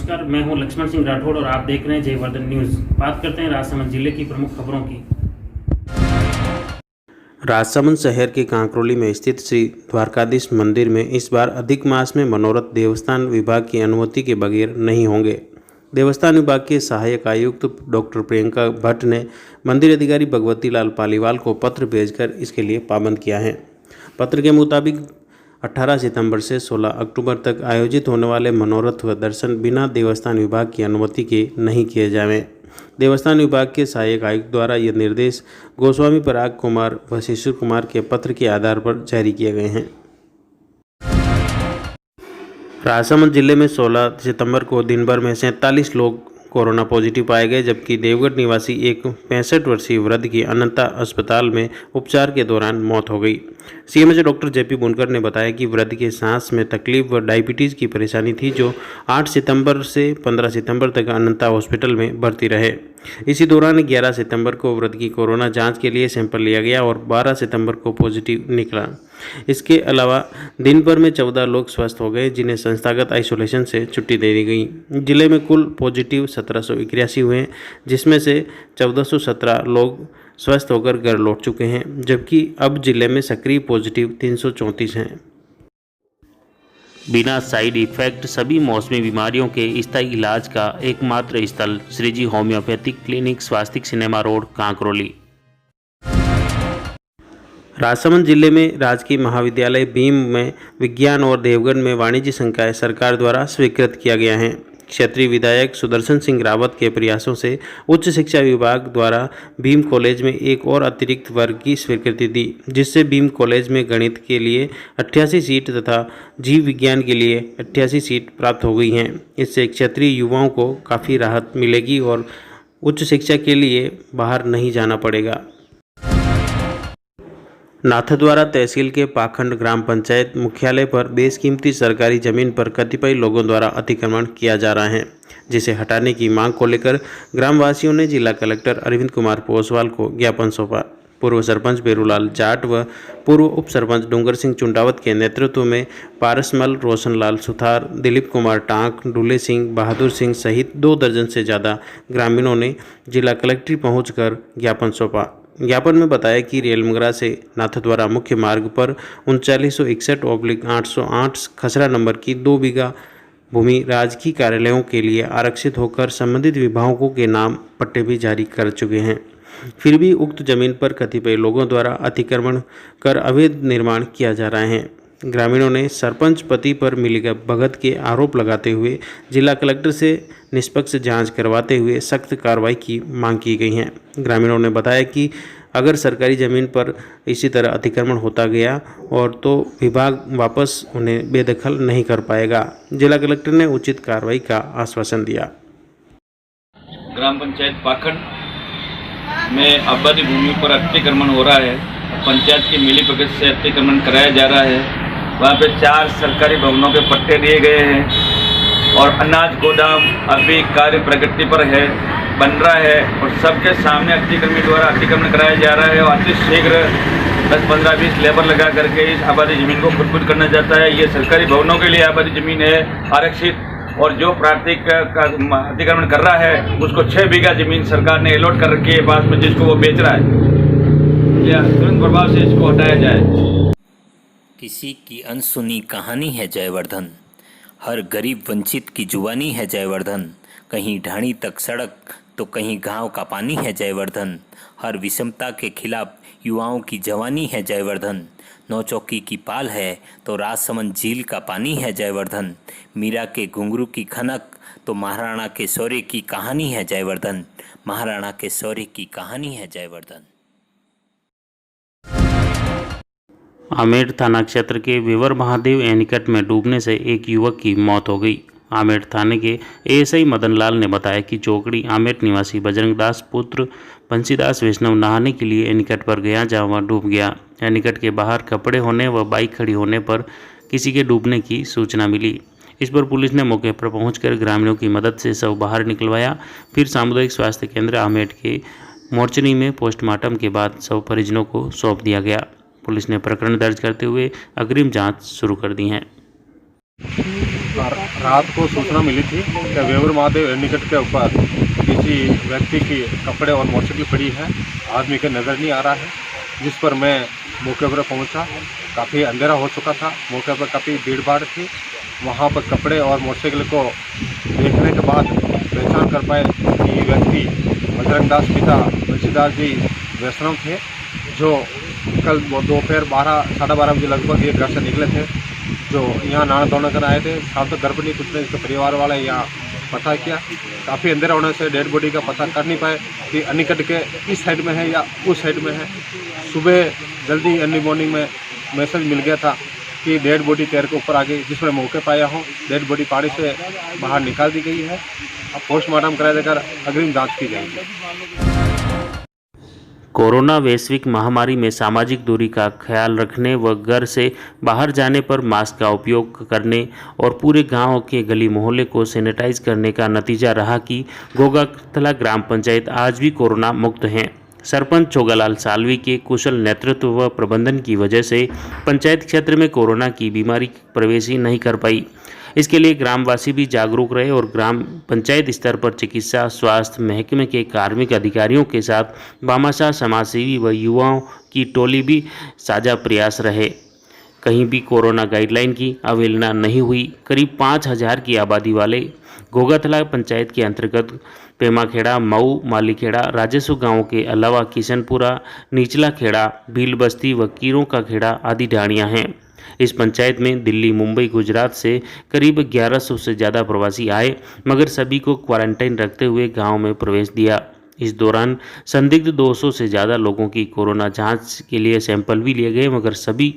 नमस्कार, मैं हूं लक्ष्मण सिंह राठौड़ और आप देख रहे हैं जयवर्धन न्यूज़। बात करते हैं राजसमंद जिले की प्रमुख खबरों की। राजसमंद शहर के कांकरोली में स्थित श्री द्वारकाधीश मंदिर में इस बार अधिक मास में मनोरथ देवस्थान विभाग की अनुमति के बगैर नहीं होंगे। देवस्थान विभाग के सहायक आयुक्त डॉक्टर प्रियंका भट्ट ने मंदिर अधिकारी भगवती लाल पालीवाल को पत्र भेजकर इसके लिए पाबंद किया है। पत्र के मुताबिक 18 सितंबर से 16 अक्टूबर तक आयोजित होने वाले मनोरथ व दर्शन बिना देवस्थान विभाग की अनुमति के नहीं किए जाएं। देवस्थान विभाग के सहायक आयुक्त द्वारा ये निर्देश गोस्वामी पराग कुमार व शिशिर कुमार के पत्र के आधार पर जारी किए गए हैं। राजसमंद जिले में 16 सितंबर को दिन भर में 47 लोग कोरोना पॉजिटिव पाए गए, जबकि देवगढ़ निवासी एक 65 वर्षीय वृद्ध की अनंता अस्पताल में उपचार के दौरान मौत हो गई। सीएमएचओ डॉक्टर जेपी बुनकर ने बताया कि वृद्ध के सांस में तकलीफ व डायबिटीज़ की परेशानी थी, जो 8 सितंबर से 15 सितंबर तक अनंता हॉस्पिटल में भर्ती रहे। इसी दौरान 11 सितंबर को वृद्ध की कोरोना जांच के लिए सैंपल लिया गया और 12 सितंबर को पॉजिटिव निकला। इसके अलावा दिन भर में 14 लोग स्वस्थ हो गए, जिन्हें संस्थागत आइसोलेशन से छुट्टी दे दी गई। जिले में कुल पॉजिटिव 1781 हुए, जिसमें से 1417 लोग स्वस्थ होकर घर लौट चुके हैं, जबकि अब जिले में सक्रिय पॉजिटिव 334 हैं। बिना साइड इफेक्ट सभी मौसमी बीमारियों के स्थायी इलाज का एकमात्र स्थल श्रीजी होम्योपैथिक क्लिनिक, स्वास्तिक सिनेमा रोड, कांकरोली। राजसमंद जिले में राजकीय महाविद्यालय भीम में विज्ञान और देवगढ़ में वाणिज्य संकाय सरकार द्वारा स्वीकृत किया गया है। क्षेत्रीय विधायक सुदर्शन सिंह रावत के प्रयासों से उच्च शिक्षा विभाग द्वारा भीम कॉलेज में एक और अतिरिक्त वर्ग की स्वीकृति दी, जिससे भीम कॉलेज में गणित के लिए 88 सीट तथा जीव विज्ञान के लिए 88 सीट प्राप्त हो गई हैं। इससे क्षेत्रीय युवाओं को काफ़ी राहत मिलेगी और उच्च शिक्षा के लिए बाहर नहीं जाना पड़ेगा। नाथद्वारा तहसील के पाखंड ग्राम पंचायत मुख्यालय पर बेशकीमती सरकारी जमीन पर कतिपय लोगों द्वारा अतिक्रमण किया जा रहा है, जिसे हटाने की मांग को लेकर ग्रामवासियों ने जिला कलेक्टर अरविंद कुमार पोसवाल को ज्ञापन सौंपा। पूर्व सरपंच बेरूलाल जाट व पूर्व उप सरपंच डूंगर सिंह चुंडावत के नेतृत्व में पारसमल, रोशनलाल सुथार, दिलीप कुमार टांक, डुले सिंह, बहादुर सिंह सहित 2 दर्जन से ज़्यादा ग्रामीणों ने जिला कलेक्ट्रेट पहुंचकर ज्ञापन सौंपा। ज्ञापन में बताया कि रेलमगरा से नाथद्वारा मुख्य मार्ग पर 3961/808 खसरा नंबर की 2 बीघा भूमि राजकीय कार्यालयों के लिए आरक्षित होकर संबंधित विभागों के नाम पट्टे भी जारी कर चुके हैं। फिर भी उक्त जमीन पर कतिपय लोगों द्वारा अतिक्रमण कर अवैध निर्माण किया जा रहा है। ग्रामीणों ने सरपंच पति पर मिलीभगत के आरोप लगाते हुए जिला कलेक्टर से निष्पक्ष जांच करवाते हुए सख्त कार्रवाई की मांग की गई है। ग्रामीणों ने बताया कि अगर सरकारी ज़मीन पर इसी तरह अतिक्रमण होता गया और तो विभाग वापस उन्हें बेदखल नहीं कर पाएगा। जिला कलेक्टर ने उचित कार्रवाई का आश्वासन दिया। ग्राम पंचायत पाखंड में आबादी भूमि पर अतिक्रमण हो रहा है। पंचायत की मिलीभगत से अतिक्रमण कराया जा रहा है। वहाँ पे 4 सरकारी भवनों के पट्टे दिए गए हैं और अनाज गोदाम अभी कार्य प्रगति पर है, बन रहा है और सबके सामने अतिक्रमी द्वारा अतिक्रमण कराया जा रहा है और अति शीघ्र 10, 15, 20 लेबर लगा करके इस आबादी ज़मीन को खुद करना चाहता है। ये सरकारी भवनों के लिए आबादी ज़मीन है आरक्षित, और जो प्राकृतिक अतिक्रमण कर रहा है उसको 6 बीघा ज़मीन सरकार ने अलॉट कर रखी है बाद में, जिसको वो बेच रहा है। या तुरंत प्रभाव से इसको हटाया जाए। किसी की अनसुनी कहानी है जयवर्धन, हर गरीब वंचित की जुबानी है जयवर्धन। कहीं ढाणी तक सड़क तो कहीं गांव का पानी है जयवर्धन। हर विषमता के खिलाफ युवाओं की जवानी है जयवर्धन। नौचौकी की पाल है तो राजसमंद झील का पानी है जयवर्धन। मीरा के घुंघरू की खनक तो महाराणा के शौर्य की कहानी है जयवर्धन। महाराणा के शौर्य की कहानी है जयवर्धन। आमेर थाना क्षेत्र के विवर महादेव एनीकट में डूबने से एक युवक की मौत हो गई। आमेर थाने के एएसआई मदनलाल ने बताया कि चौकड़ी आमेर निवासी बजरंग दास पुत्र बंशीदास वैष्णव नहाने के लिए एनीकट पर गया, जहां वह डूब गया। एनीकट के बाहर कपड़े होने व बाइक खड़ी होने पर किसी के डूबने की सूचना मिली। इस पर पुलिस ने मौके पर पहुंचकर ग्रामीणों की मदद से शव बाहर निकलवाया। फिर सामुदायिक स्वास्थ्य केंद्र आमेर के मोर्चरी में पोस्टमार्टम के बाद शव परिजनों को सौंप दिया गया। पुलिस ने प्रकरण दर्ज करते हुए अग्रिम जांच शुरू कर दी है। रात को सूचना मिली थी कि वेवर महादेव एनिकट के ऊपर किसी व्यक्ति की कपड़े और मोटरसाइकिल पड़ी है, आदमी के नज़र नहीं आ रहा है, जिस पर मैं मौके पर पहुंचा। काफ़ी अंधेरा हो चुका था, मौके पर काफ़ी भीड़ भाड़ थी। वहां पर कपड़े और मोटरसाइकिल को देखने के बाद पहचान कर पाए कि ये व्यक्ति बजरंग दास पिता तुलसीदास जी वैष्णव थे, जो कल दोपहर 12-12:30 बजे लगभग ये घर से निकले थे, जो यहाँ नहा धोना कर आए थे। साथ में गर्भवती पुत्र इसके परिवार वाले यहाँ पता किया। काफ़ी अंधेरा होने से डेड बॉडी का पता कर नहीं पाए कि अनिकट के इस साइड में है या उस साइड में है। सुबह जल्दी अर्ली मॉर्निंग में मैसेज मिल गया था कि डेड बॉडी तैर के ऊपर आ गई, जिस पर मौके पाया हूँ। डेड बॉडी पानी से बाहर निकाल दी गई है। अब पोस्टमार्टम कराया जाकर अग्रिम जाँच की जाएगी। कोरोना वैश्विक महामारी में सामाजिक दूरी का ख्याल रखने व घर से बाहर जाने पर मास्क का उपयोग करने और पूरे गांव के गली मोहल्ले को सैनिटाइज करने का नतीजा रहा कि गोगाथला ग्राम पंचायत आज भी कोरोना मुक्त हैं। सरपंच छोगालाल सालवी के कुशल नेतृत्व व प्रबंधन की वजह से पंचायत क्षेत्र में कोरोना की बीमारी प्रवेश ही नहीं कर पाई। इसके लिए ग्रामवासी भी जागरूक रहे और ग्राम पंचायत स्तर पर चिकित्सा स्वास्थ्य महकमे के कार्मिक अधिकारियों के साथ भामाशाह समाजसेवी व युवाओं की टोली भी साझा प्रयास रहे। कहीं भी कोरोना गाइडलाइन की अवहेलना नहीं हुई। करीब 5000 की आबादी वाले गोगाथला पंचायत के अंतर्गत पेमाखेड़ा, मऊ, मालीखेड़ा, राजेसु गांवों के अलावा किशनपुरा, निचला खेड़ा, भील बस्ती व कीरों का खेड़ा आदि ढाणियाँ हैं। इस पंचायत में दिल्ली, मुंबई, गुजरात से करीब 1100 से ज़्यादा प्रवासी आए, मगर सभी को क्वारंटाइन रखते हुए गांव में प्रवेश दिया। इस दौरान संदिग्ध 200 से ज़्यादा लोगों की कोरोना जांच के लिए सैंपल भी लिए गए, मगर सभी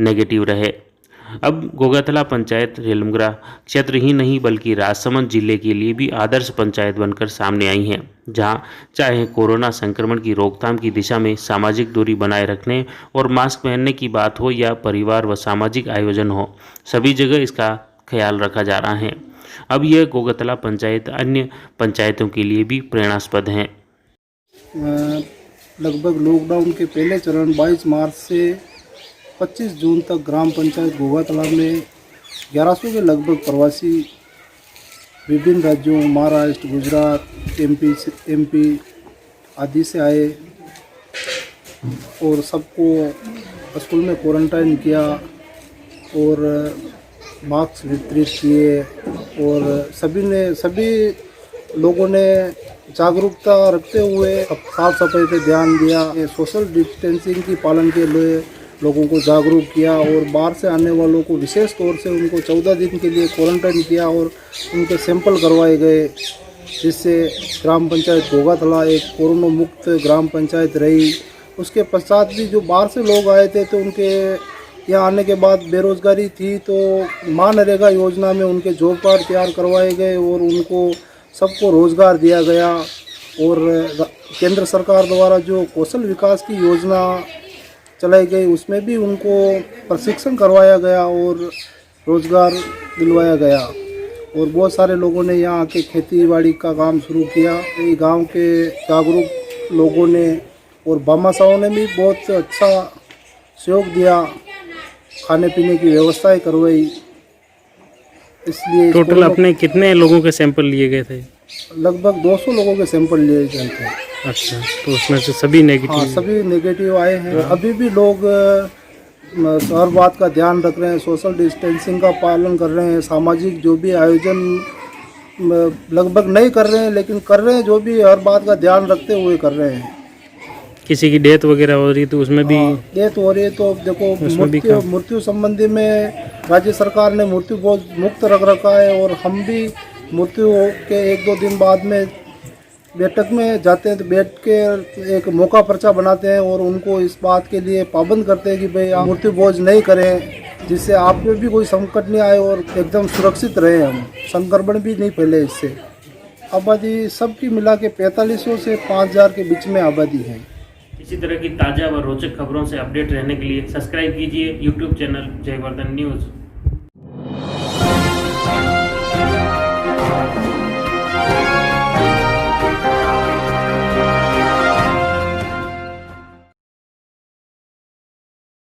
नेगेटिव रहे। अब गोगाथला पंचायत रेलमगरा क्षेत्र ही नहीं बल्कि राजसमंद जिले के लिए भी आदर्श पंचायत बनकर सामने आई है, जहां चाहे कोरोना संक्रमण की रोकथाम की दिशा में सामाजिक दूरी बनाए रखने और मास्क पहनने की बात हो या परिवार व सामाजिक आयोजन हो, सभी जगह इसका ख्याल रखा जा रहा है। अब यह गोगाथला पंचायत अन्य पंचायतों के लिए भी प्रेरणास्पद है। लगभग लॉकडाउन के पहले चरण 22 मार्च से 25 जून तक ग्राम पंचायत गोगाथला में 1100 के लगभग प्रवासी विभिन्न राज्यों महाराष्ट्र, गुजरात, एमपी आदि से आए और सबको स्कूल में क्वारंटाइन किया और मास्क वितरित किए और सभी लोगों ने जागरूकता रखते हुए साफ सफाई पे ध्यान दिया। सोशल डिस्टेंसिंग की पालन के लिए लोगों को जागरूक किया और बाहर से आने वालों को विशेष तौर से उनको 14 दिन के लिए क्वारंटाइन किया और उनके सैंपल करवाए गए, जिससे ग्राम पंचायत गोगाथला एक कोरोना मुक्त ग्राम पंचायत रही। उसके पश्चात भी जो बाहर से लोग आए थे तो उनके यहाँ आने के बाद बेरोजगारी थी, तो मनरेगा योजना में उनके जॉब कार्ड तैयार करवाए गए और उनको सबको रोज़गार दिया गया। और केंद्र सरकार द्वारा जो कौशल विकास की योजना चलाई गई उसमें भी उनको प्रशिक्षण करवाया गया और रोज़गार दिलवाया गया और बहुत सारे लोगों ने यहाँ आके खेती बाड़ी का काम शुरू किया। गांव के जागरूक लोगों ने और भामाशाहों ने भी बहुत अच्छा सहयोग दिया, खाने पीने की व्यवस्थाएं करवाई। इसलिए टोटल अपने कितने लोगों के सैंपल लिए गए थे? लगभग 200 लोगों के सैंपल लिए गए थे। अच्छा, तो उसमें से सभी नेगेटिव? हाँ, सभी नेगेटिव आए हैं। अभी भी लोग हर बात का ध्यान रख रहे हैं, सोशल डिस्टेंसिंग का पालन कर रहे हैं, सामाजिक जो भी आयोजन लगभग नहीं कर रहे हैं लेकिन कर रहे हैं, जो भी हर बात का ध्यान रखते हुए कर रहे हैं। किसी की डेथ वगैरह हो रही है तो उसमें भी डेथ हो रही है तो देखो मृत्यु संबंधी में राज्य सरकार ने मृत्यु बोझ मुक्त रख रखा है और हम भी मृत्यु के 1-2 दिन बाद में बैठक में जाते हैं तो बैठ के एक मौका पर्चा बनाते हैं और उनको इस बात के लिए पाबंद करते हैं कि भाई आप मृत्यु बोझ नहीं करें, जिससे आप में भी कोई संकट नहीं आए और एकदम सुरक्षित रहे, हम संक्रमण भी नहीं फैले इससे। आबादी सबकी मिला के 4500 से 5000 के बीच में आबादी है। इसी तरह की ताज़ा व रोचक खबरों से अपडेट रहने के लिए सब्सक्राइब कीजिए यूट्यूब चैनल जयवर्धन न्यूज़।